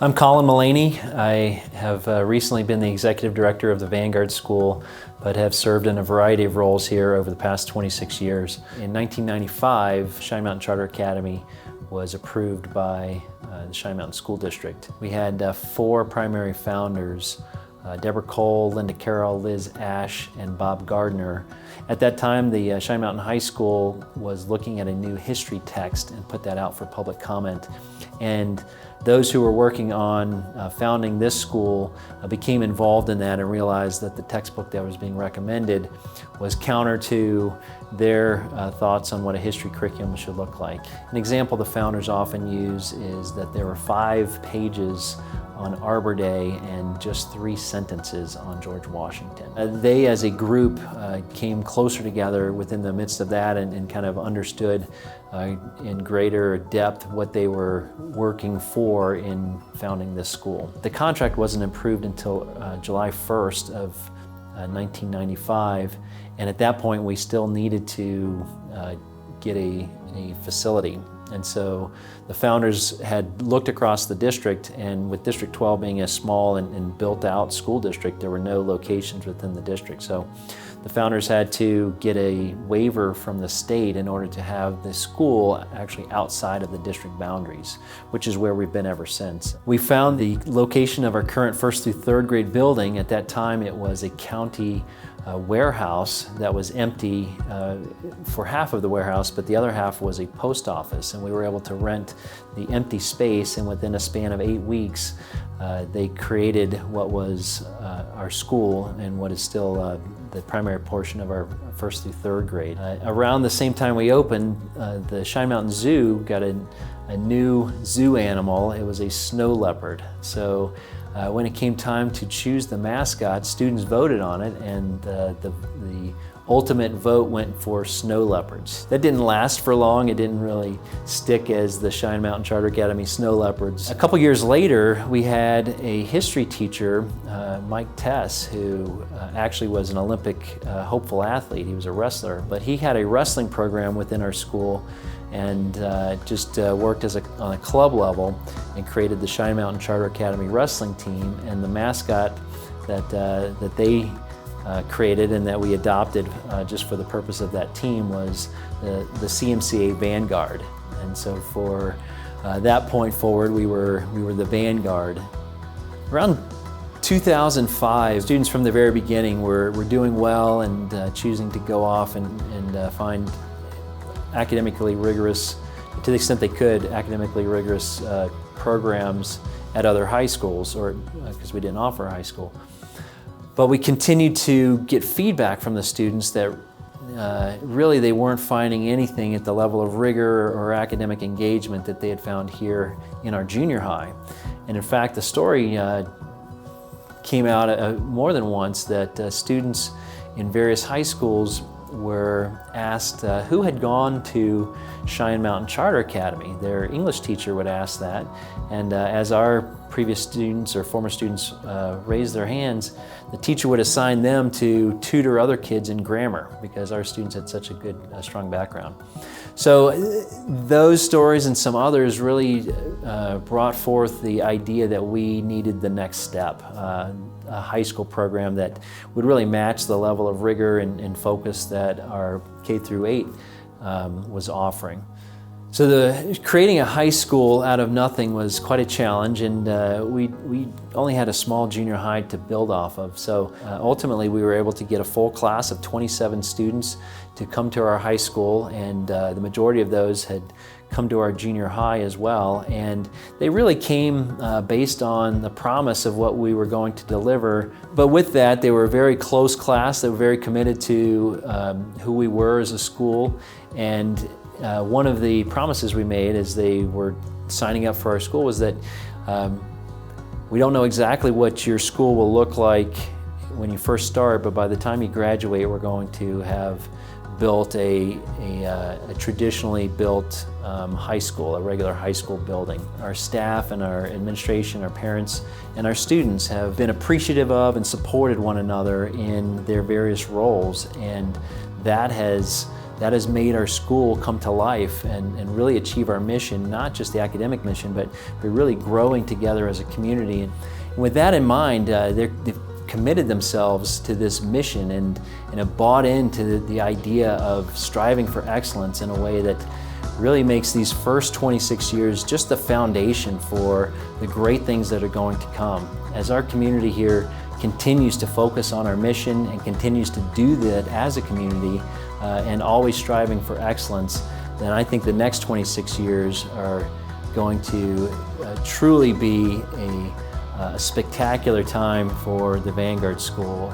I'm Colin Mullaney. I have recently been the executive director of the Vanguard School, but have served in a variety of roles here over the past 26 years. In 1995, Cheyenne Mountain Charter Academy was approved by the Cheyenne Mountain School District. We had four primary founders, Deborah Cole, Linda Carroll, Liz Ash, and Bob Gardner. At that time, the Cheyenne Mountain High School was looking at a new history text and put that out for public comment. And those who were working on founding this school became involved in that and realized that the textbook that was being recommended was counter to their thoughts on what a history curriculum should look like. An example the founders often use is that there were 5 pages on Arbor Day and just 3 sentences on George Washington. They as a group came closer together within the midst of that and kind of understood in greater depth what they were working for in founding this school. The contract wasn't approved until July 1st of 1995, and at that point we still needed to get a facility. And so the founders had looked across the district, and with District 12 being a small and built-out school district, there were no locations within the district. So the founders had to get a waiver from the state in order to have the school actually outside of the district boundaries, which is where we've been ever since. We found the location of our current 1st through 3rd grade building. At that time, it was a county warehouse that was empty for half of the warehouse, but the other half was a post office, and we were able to rent the empty space, and within a span of 8 weeks they created what was our school and what is still the primary portion of our 1st through 3rd grade. Around the same time we opened, the Cheyenne Mountain Zoo got a new zoo animal. It was a snow leopard. So when it came time to choose the mascot, students voted on it, and the ultimate vote went for snow leopards. That didn't last for long. It didn't really stick as the Cheyenne Mountain Charter Academy snow leopards. A couple years later, we had a history teacher, Mike Tess, who actually was an Olympic hopeful athlete. He was a wrestler, but he had a wrestling program within our school and just worked on a club level and created the Cheyenne Mountain Charter Academy wrestling team. And the mascot that they created and that we adopted just for the purpose of that team was the CMCA Vanguard. And so for that point forward, we were the Vanguard. Around 2005, students from the very beginning were doing well and choosing to go off and find academically rigorous, to the extent they could, academically rigorous programs at other high schools, or because we didn't offer a high school. But we continued to get feedback from the students that really they weren't finding anything at the level of rigor or academic engagement that they had found here in our junior high. And in fact, the story came out more than once that students in various high schools were asked who had gone to Cheyenne Mountain Charter Academy. Their English teacher would ask that, and as our previous students or former students raised their hands, the teacher would assign them to tutor other kids in grammar because our students had such a good, strong background. So those stories and some others really brought forth the idea that we needed the next step, a high school program that would really match the level of rigor and focus that our K through 8 was offering. So creating a high school out of nothing was quite a challenge, and we only had a small junior high to build off of. So ultimately we were able to get a full class of 27 students to come to our high school, and the majority of those had come to our junior high as well. And they really came based on the promise of what we were going to deliver. But with that, they were a very close class. They were very committed to who we were as a school. And one of the promises we made as they were signing up for our school was that we don't know exactly what your school will look like when you first start, but by the time you graduate, we're going to have built a traditionally built high school, a regular high school building. Our staff and our administration, our parents, and our students have been appreciative of and supported one another in their various roles, and that has that has made our school come to life and really achieve our mission, not just the academic mission, but really growing together as a community. And with that in mind, they've committed themselves to this mission and have bought into the idea of striving for excellence in a way that really makes these first 26 years just the foundation for the great things that are going to come. As our community here continues to focus on our mission and continues to do that as a community and always striving for excellence, then I think the next 26 years are going to truly be a spectacular time for the Vanguard School.